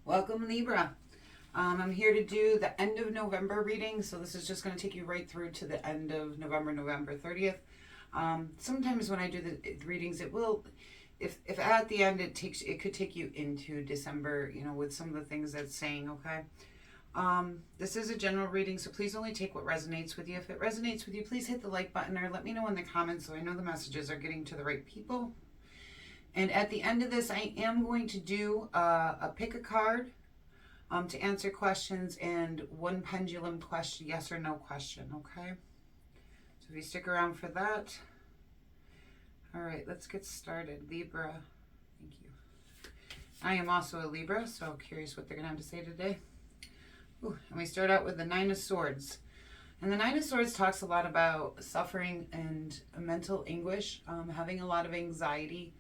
Welcome, Libra. I'm here to do the end of November reading, so this is just going to take you right through to the end of November 30th. Sometimes when I do the readings, it will, if at the end it could take you into December, with some of the things that's saying, okay? This is a general reading, so please only take what resonates with you. If it resonates with you, please hit the like button or let me know in the comments so I know the messages are getting to the right people. And at the end of this, I am going to do a pick a card to answer questions and one pendulum question, yes or no question, okay? So if you stick around for that. All right, let's get started. Libra, thank you. I am also a Libra, so curious what they're going to have to say today. Ooh, and we start out with the Nine of Swords. And the Nine of Swords talks a lot about suffering and mental anguish, having a lot of anxiety,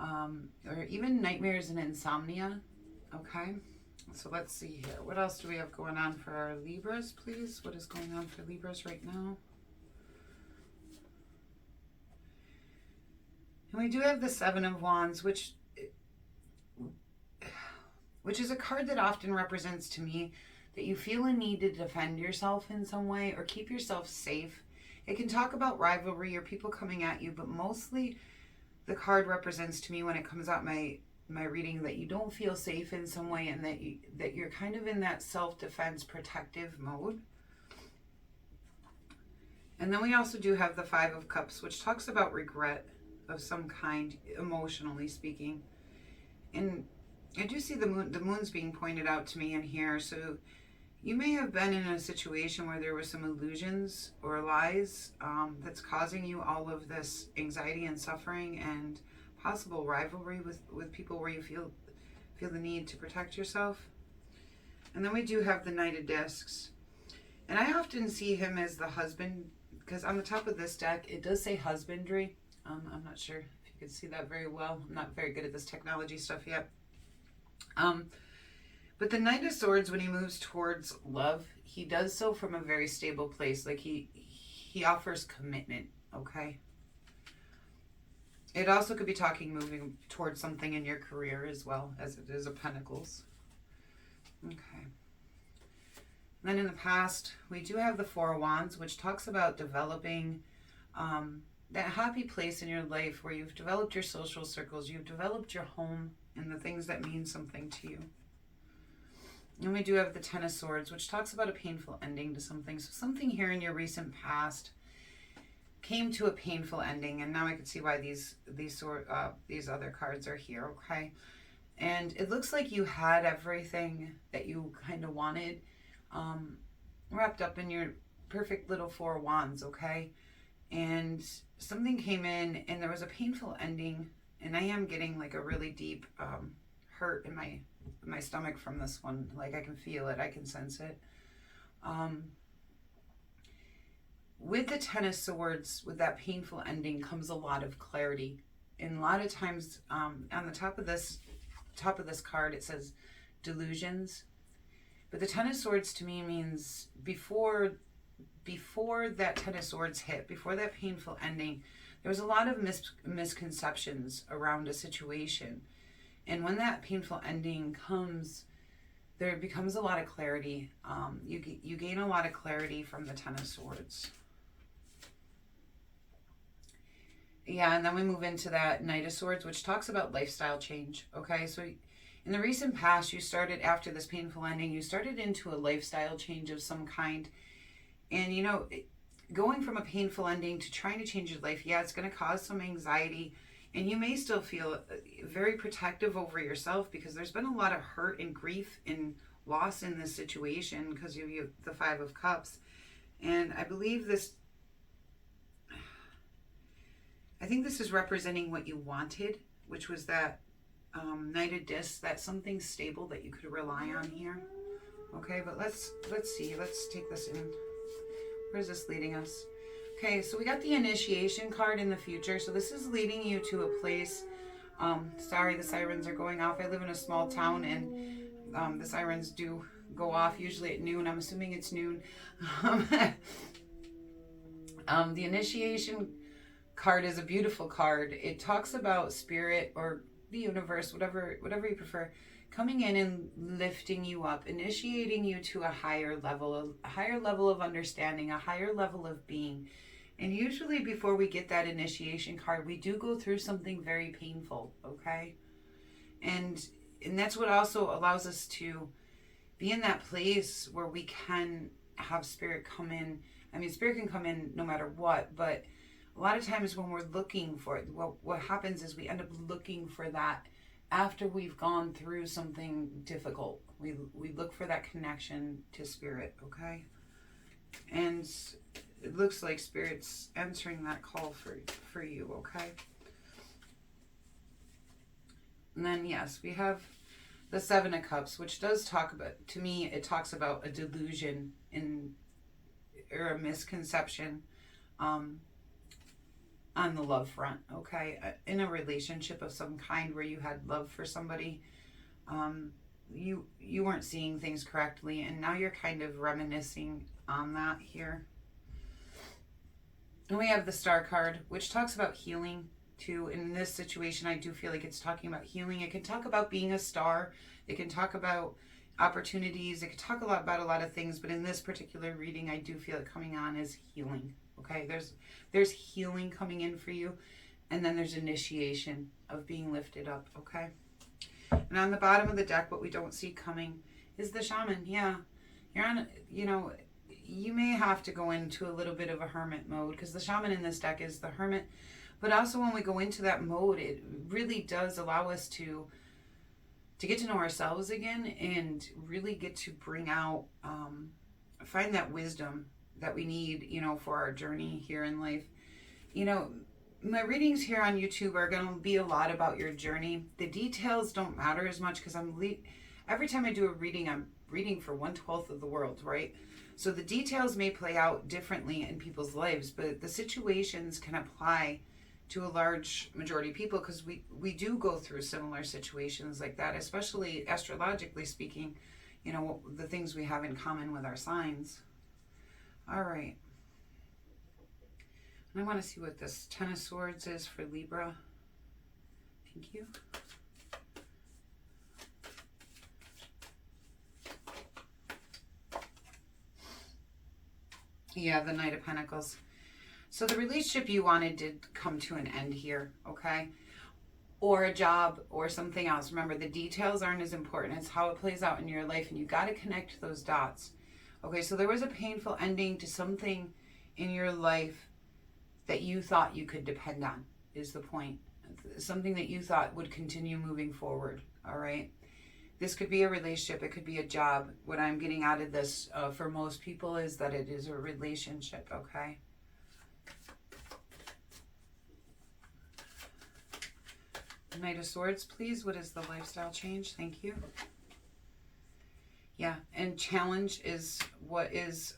or even nightmares and insomnia, okay? So let's see here. What else do we have going on for our Libras, please? What is going on for Libras right now? And we do have the Seven of Wands, which is a card that often represents to me that you feel a need to defend yourself in some way or keep yourself safe. It can talk about rivalry or people coming at you, but mostly the card represents to me when it comes out my reading that you don't feel safe in some way and that you're kind of in that self-defense protective mode. And then we also do have the Five of Cups, which talks about regret of some kind, emotionally speaking. And I do see the moon's being pointed out to me in here. So you may have been in a situation where there were some illusions or lies that's causing you all of this anxiety and suffering and possible rivalry with people where you feel the need to protect yourself. And then we do have the Knight of Discs. And I often see him as the husband, because on the top of this deck, it does say husbandry. I'm not sure if you can see that very well. I'm not very good at this technology stuff yet. But the Knight of Swords, when he moves towards love, he does so from a very stable place. Like he offers commitment, okay? It also could be talking moving towards something in your career as well, as it is a Pentacles. Okay. And then in the past, we do have the Four of Wands, which talks about developing that happy place in your life where you've developed your social circles, you've developed your home, and the things that mean something to you. And we do have the Ten of Swords, which talks about a painful ending to something. So something here in your recent past came to a painful ending, and now I can see why these other cards are here, okay? And it looks like you had everything that you kind of wanted wrapped up in your perfect little Four of Wands, okay? And something came in, and there was a painful ending, and I am getting like a really deep hurt in my stomach from this one. Like I can feel it, I can sense it. With the Ten of Swords, with that painful ending comes a lot of clarity. And a lot of times on the top of this card, it says delusions. But the Ten of Swords to me means before that Ten of Swords hit, before that painful ending, there was a lot of misconceptions around a situation. And when that painful ending comes, there becomes a lot of clarity. You gain a lot of clarity from the Ten of Swords. Yeah, and then we move into that Knight of Swords, which talks about lifestyle change, okay? So in the recent past, you started, after this painful ending, you started into a lifestyle change of some kind. And, going from a painful ending to trying to change your life, yeah, it's going to cause some anxiety. And you may still feel very protective over yourself because there's been a lot of hurt and grief and loss in this situation because you have the Five of Cups. And I believe I think this is representing what you wanted, which was that Knight of Discs, that something stable that you could rely on here. Okay, but let's see. Let's take this in. Where's this leading us? Okay, so we got the Initiation card in the future. So this is leading you to a place. Sorry, the sirens are going off. I live in a small town, and the sirens do go off usually at noon. I'm assuming it's noon. The Initiation card is a beautiful card. It talks about spirit or the universe, whatever you prefer, coming in and lifting you up, initiating you to a higher level of understanding, a higher level of being. And usually before we get that initiation card, we do go through something very painful, okay? And that's what also allows us to be in that place where we can have spirit come in. I mean, spirit can come in no matter what, but a lot of times when we're looking for it, what happens is we end up looking for that after we've gone through something difficult. We look for that connection to spirit, okay? And it looks like spirit's answering that call for you, okay? And then, yes, we have the Seven of Cups, which does talk about, to me, it talks about a delusion or a misconception on the love front, okay? In a relationship of some kind where you had love for somebody, you weren't seeing things correctly, and now you're kind of reminiscing on that here. And we have the Star card, which talks about healing too. In this situation, I do feel like it's talking about healing. It can talk about being a star. It can talk about opportunities. It can talk about a lot of things, but in this particular reading, I do feel it coming on as healing. Okay, there's healing coming in for you, and then there's initiation of being lifted up. Okay, and on the bottom of the deck, what we don't see coming is the Shaman. Yeah, you're on. You may have to go into a little bit of a hermit mode, because the Shaman in this deck is the Hermit. But also when we go into that mode, it really does allow us to get to know ourselves again, and really get to bring out, find that wisdom that we need, for our journey here in life. My readings here on YouTube are going to be a lot about your journey. The details don't matter as much, because every time I do a reading, I'm reading for 1/12 of the world, right? So the details may play out differently in people's lives, but the situations can apply to a large majority of people, because we do go through similar situations like that, especially astrologically speaking, the things we have in common with our signs. All right. And I want to see what this Ten of Swords is for Libra. Thank you. Yeah, the Knight of Pentacles. So the relationship you wanted did come to an end here, okay? Or a job or something else. Remember, the details aren't as important. It's how it plays out in your life, and you got to connect those dots. Okay, so there was a painful ending to something in your life that you thought you could depend on, is the point. Something that you thought would continue moving forward, all right? This could be a relationship. It could be a job. What I'm getting out of this for most people is that it is a relationship, okay? Knight of Swords, please. What is the lifestyle change? Thank you. Yeah, and challenge is what is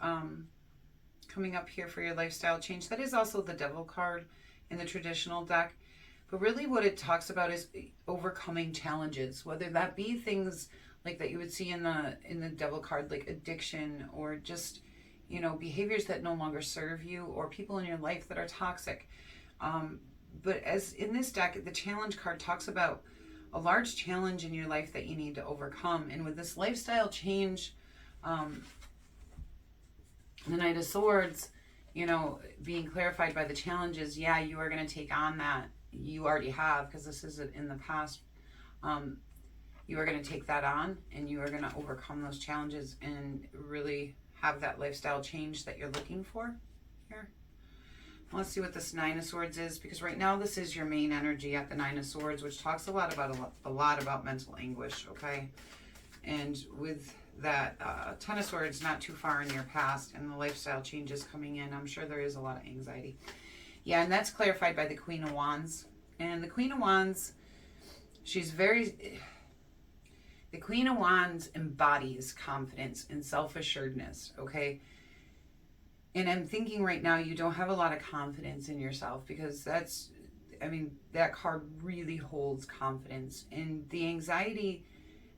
coming up here for your lifestyle change. That is also the Devil card in the traditional deck. But really what it talks about is overcoming challenges, whether that be things like that you would see in the Devil card, like addiction, or just, behaviors that no longer serve you, or people in your life that are toxic. But as in this deck, the challenge card talks about a large challenge in your life that you need to overcome. And with this lifestyle change, the Knight of Swords, being clarified by the challenges, yeah, you are going to take on that. You already have, because this is in the past. You are going to take that on, and you are going to overcome those challenges and really have that lifestyle change that you're looking for here. Let's see what this Nine of Swords is, because right now this is your main energy at the Nine of Swords, which talks a lot about mental anguish, okay? And with that Ten of Swords not too far in your past, and the lifestyle changes coming in, I'm sure there is a lot of anxiety. Yeah, and that's clarified by the Queen of Wands. And the Queen of Wands, the Queen of Wands embodies confidence and self-assuredness, okay? And I'm thinking right now you don't have a lot of confidence in yourself, because that card really holds confidence. And the anxiety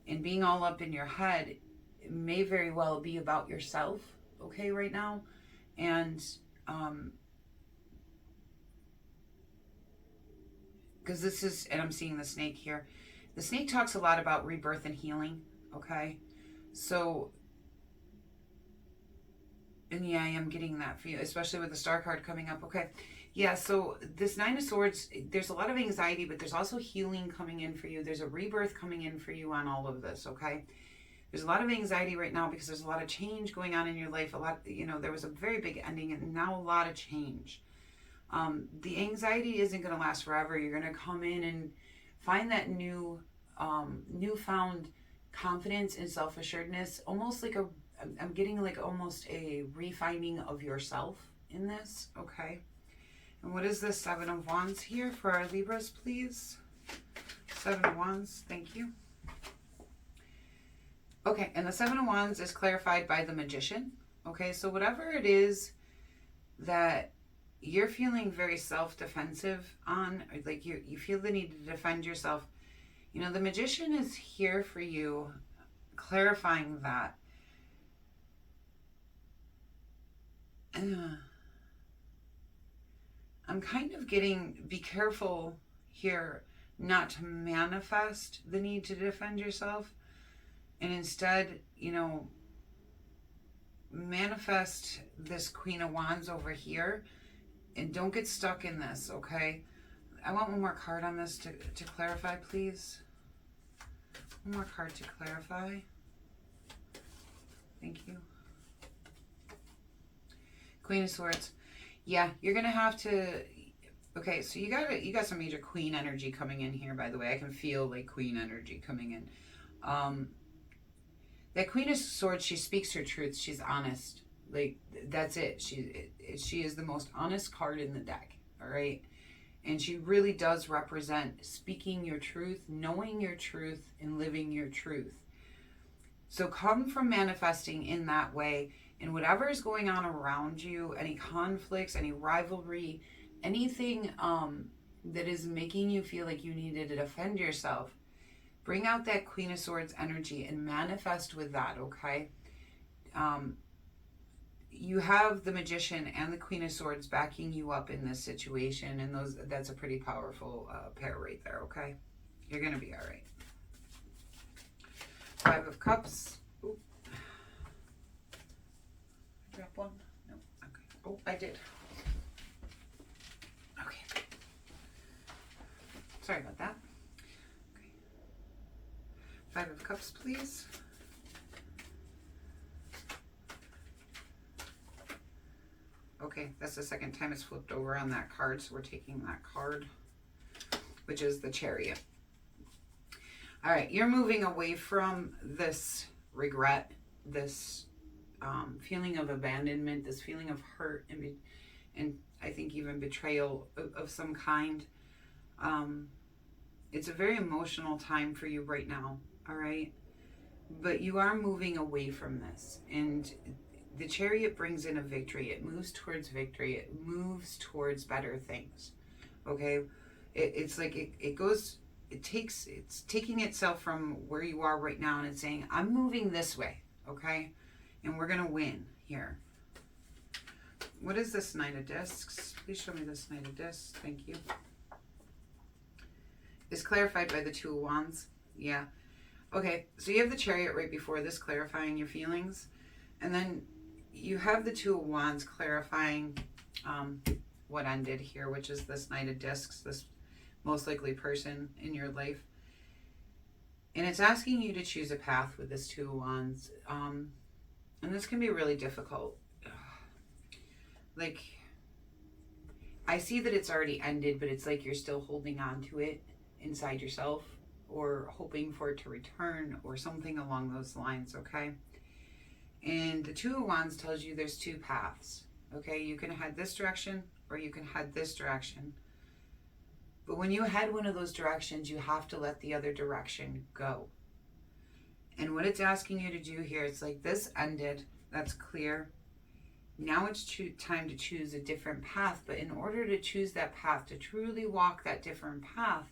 and being all up in your head may very well be about yourself, okay, right now. And because this is, and I'm seeing the snake here, The snake talks a lot about rebirth and healing, okay? So, and yeah, I am getting that feel, especially with the Star card coming up, okay? Yeah, so this Nine of Swords, there's a lot of anxiety, but there's also healing coming in for you. There's a rebirth coming in for you on all of this, okay? There's a lot of anxiety right now because there's a lot of change going on in your life. A lot, you know, there was a very big ending and now a lot of change. The anxiety isn't going to last forever. You're going to come in and find that newfound confidence and self-assuredness, almost like I'm getting like almost a refining of yourself in this, okay? And what is the Seven of Wands here for our Libras, please? Seven of Wands, thank you. Okay, and the Seven of Wands is clarified by the Magician. Okay, so whatever it is that you're feeling very self-defensive on, or like you feel the need to defend yourself, you know, the Magician is here for you, clarifying that. I'm kind of getting, be careful here not to manifest the need to defend yourself, and instead, you know, manifest this Queen of Wands over here, and don't get stuck in this, okay? I want one more card on this to clarify, please. One more card to clarify. Thank you. Queen of Swords. Yeah, you're gonna have to. Okay, so you got some major Queen energy coming in here. By the way, I can feel like Queen energy coming in. That Queen of Swords, she speaks her truth. She's honest. Like, that's it. She is the most honest card in the deck. All right, and she really does represent speaking your truth, knowing your truth, and living your truth. So come from manifesting in that way. And whatever is going on around you, any conflicts, any rivalry, anything that is making you feel like you needed to defend yourself, bring out that Queen of Swords energy and manifest with that, okay? You have the Magician and the Queen of Swords backing you up in this situation, and that's a pretty powerful pair right there, okay? You're going to be all right. Five of Cups. Ooh. Drop one? No. Okay. Oh, I did. Okay. Sorry about that. Okay. Five of Cups, please. Okay, that's the second time it's flipped over on that card, so we're taking that card, which is the Chariot. All right, you're moving away from this regret, this feeling of abandonment, this feeling of hurt, and I think even betrayal of some kind. It's a very emotional time for you right now, all right? But you are moving away from this, and the Chariot brings in a victory. It moves towards victory. It moves towards better things, okay? It's like it's taking itself from where you are right now, and it's saying, I'm moving this way, okay? And we're going to win here. What is this Knight of Discs? Please show me this Knight of Discs. Thank you. It's clarified by the Two of Wands. Yeah. Okay, so you have the Chariot right before this, clarifying your feelings. And then you have the Two of Wands clarifying what ended here, which is this Knight of Discs, this most likely person in your life. And it's asking you to choose a path with this Two of Wands. And this can be really difficult. Like, I see that it's already ended, but it's like you're still holding on to it inside yourself, or hoping for it to return, or something along those lines, okay? And the Two of Wands tells you there's two paths, okay? You can head this direction, or you can head this direction. But when you head one of those directions, you have to let the other direction go. And what it's asking you to do here, it's like this ended, that's clear. Now it's time to choose a different path. But in order to choose that path, to truly walk that different path,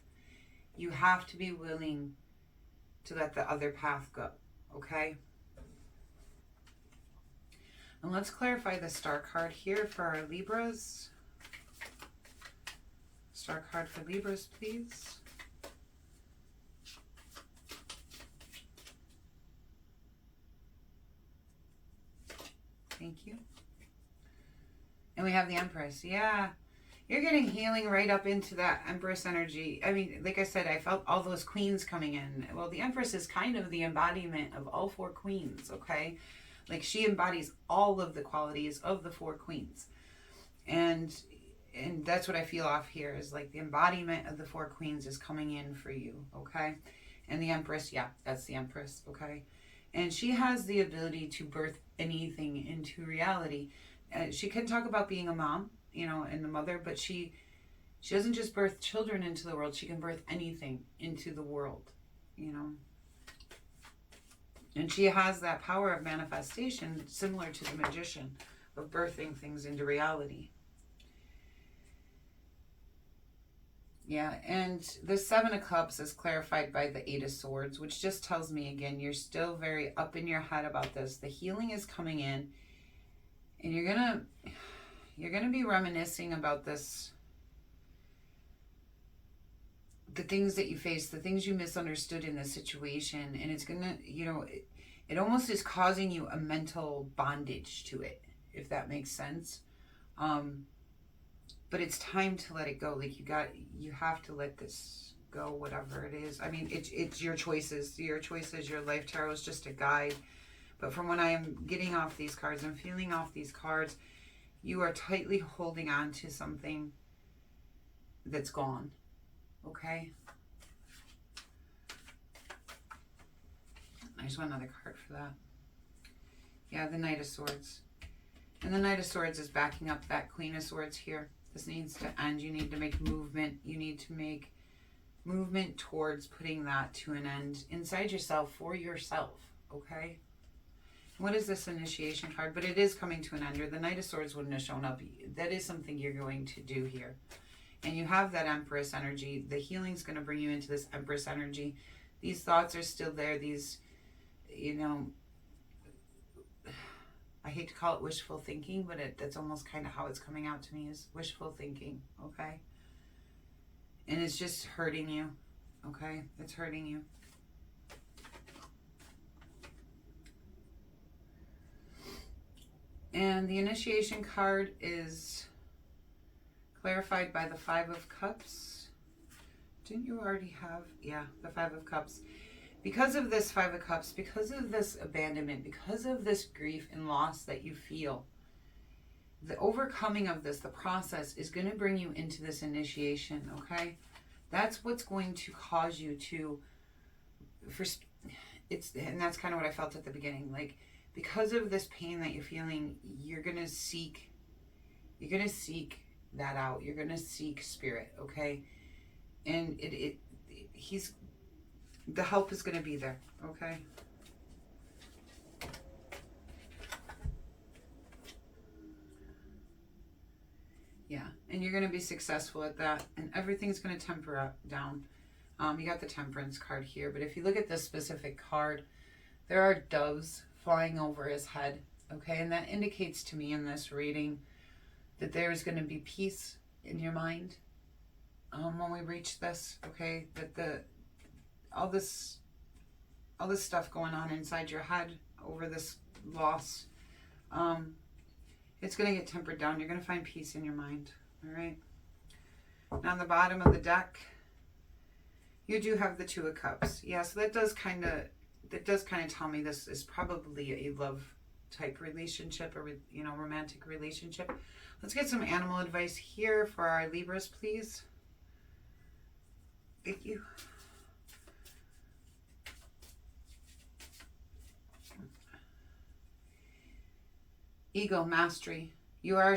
you have to be willing to let the other path go, okay? And let's clarify the Star card here for our Libras. Star card for Libras, please. Thank you. And we have the Empress. Yeah. You're getting healing right up into that Empress energy. I mean, like I said, I felt all those queens coming in. Well, the Empress is kind of the embodiment of all 4 queens, okay? Like, she embodies all of the qualities of the 4 queens. And that's what I feel off here, is like the embodiment of the 4 queens is coming in for you, okay? And the Empress, yeah, that's the Empress, okay? And she has the ability to birth anything into reality. She can talk about being a mom, you know, and the mother, but she doesn't just birth children into the world. She can birth anything into the world, you know. And she has that power of manifestation, similar to the magician, of birthing things into reality. Yeah, and the 7 of Cups is clarified by the 8 of Swords, which just tells me, again, you're still very up in your head about this. The healing is coming in, and you're gonna be reminiscing about this, the things that you faced, the things you misunderstood in this situation, and it's gonna, you know, it almost is causing you a mental bondage to it, if that makes sense. But it's time to let it go. Like, you have to let this go, whatever it is. I mean, it's your choices. Your choices, your life. Tarot is just a guide. But from when I am getting off these cards, I'm feeling off these cards, you are tightly holding on to something that's gone. Okay? I just want another card for that. Yeah, the Knight of Swords. And the Knight of Swords is backing up that Queen of Swords here. This needs to end. You need to make movement. You need to make movement towards putting that to an end inside yourself, for yourself, okay? What is this initiation card? But it is coming to an end. Or the Knight of Swords wouldn't have shown up. That is something you're going to do here. And you have that Empress energy. The healing's going to bring you into this Empress energy. These thoughts are still there. These, you know, I hate to call it wishful thinking, but that's almost kind of how it's coming out to me, is wishful thinking, okay? And it's just hurting you, okay? It's hurting you. And the initiation card is clarified by the 5 of Cups. Didn't you already have? Yeah, the 5 of Cups. Because of this 5 of Cups, because of this abandonment, because of this grief and loss that you feel, the overcoming of this, the process, is going to bring you into this initiation, okay? That's what's going to cause you to, and that's kind of what I felt at the beginning, like, because of this pain that you're feeling, you're going to seek that out. You're going to seek spirit, okay? And the help is going to be there, okay? Yeah, and you're going to be successful at that, and everything's going to temper down. You got the Temperance card here, but if you look at this specific card, there are doves flying over his head, okay? And that indicates to me in this reading that there is going to be peace in your mind when we reach this, okay? That all this stuff going on inside your head over this loss, it's going to get tempered down. You're going to find peace in your mind, all right? Now on the bottom of the deck, you do have the 2 of Cups. Yeah, so that does kind of tell me this is probably a love type relationship, or, you know, romantic relationship. Let's get some animal advice here for our Libras, please. Thank you. Ego mastery. You are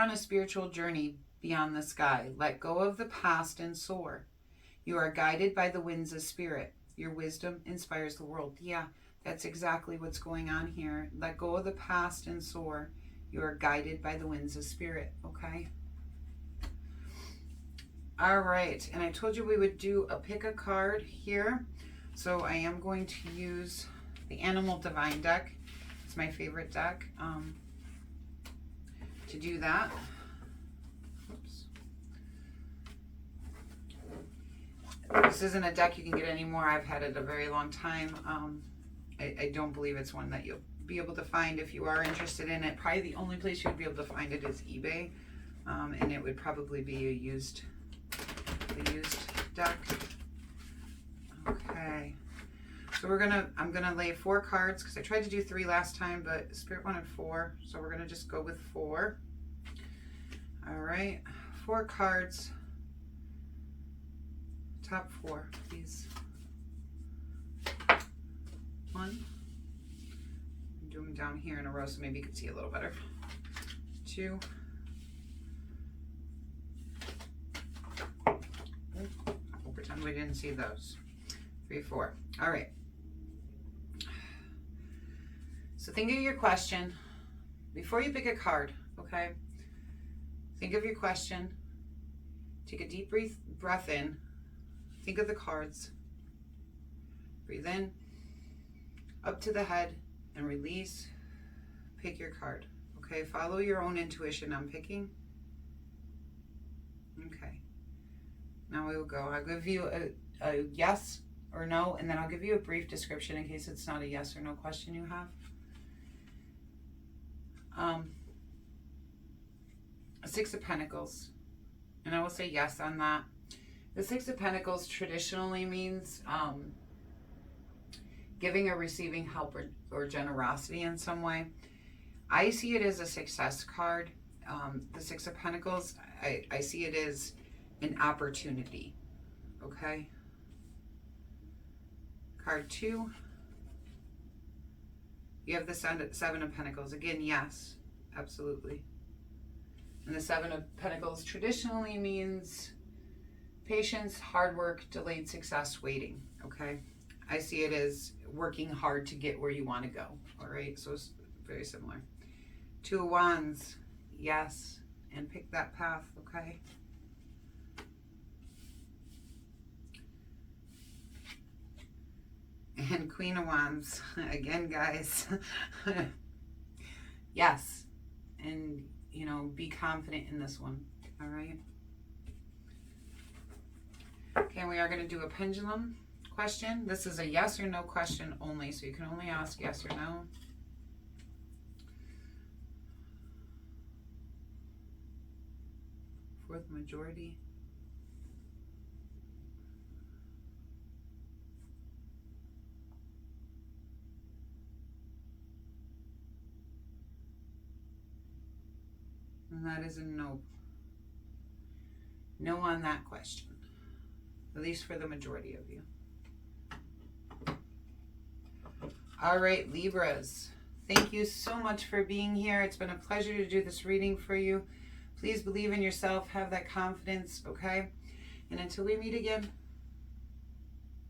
on a spiritual journey beyond the sky. Let go of the past and soar. You are guided by the winds of spirit. Your wisdom inspires the world. Yeah, that's exactly what's going on here. Let go of the past and soar. You are guided by the winds of spirit, okay? All right, and I told you we would do a pick a card here. So I am going to use the Animal Divine deck. It's my favorite deck to do that. Oops. This isn't a deck you can get anymore. I've had it a very long time. I don't believe it's one that you'll be able to find. If you are interested in it, probably the only place you'd be able to find it is eBay, and it would probably be a used deck. Okay, so I'm gonna lay 4 cards because I tried to do 3 last time, but Spirit wanted 4, so we're gonna just go with 4. All right, 4 cards. Top 4, please. 1. I'm doing them down here in a row so maybe you can see a little better. 2. We'll pretend we didn't see those. 3, 4. All right. So think of your question before you pick a card, okay? Think of your question. Take a deep breath in. Think of the cards. Breathe in, up to the head, and release. Pick your card. Okay, follow your own intuition on picking. Okay. Now we will go. I'll give you a yes or no, and then I'll give you a brief description in case it's not a yes or no question you have. A 6 of Pentacles, and I will say yes on that. The 6 of Pentacles traditionally means giving or receiving help or generosity in some way. I see it as a success card. The 6 of Pentacles, I see it as an opportunity. Okay. Card 2. You have the 7 of Pentacles. Again, yes, absolutely. And the 7 of Pentacles traditionally means patience, hard work, delayed success, waiting. Okay. I see it as working hard to get where you want to go. All right. So it's very similar. 2 of Wands. Yes. And pick that path. Okay. And Queen of Wands. Again, guys. Yes. And, you know, be confident in this one. All right. Okay, we are going to do a pendulum question. This is a yes or no question only, so you can only ask yes or no. Fourth majority. And that is a no. No on that question. At least for the majority of you. All right, Libras. Thank you so much for being here. It's been a pleasure to do this reading for you. Please believe in yourself. Have that confidence, okay? And until we meet again,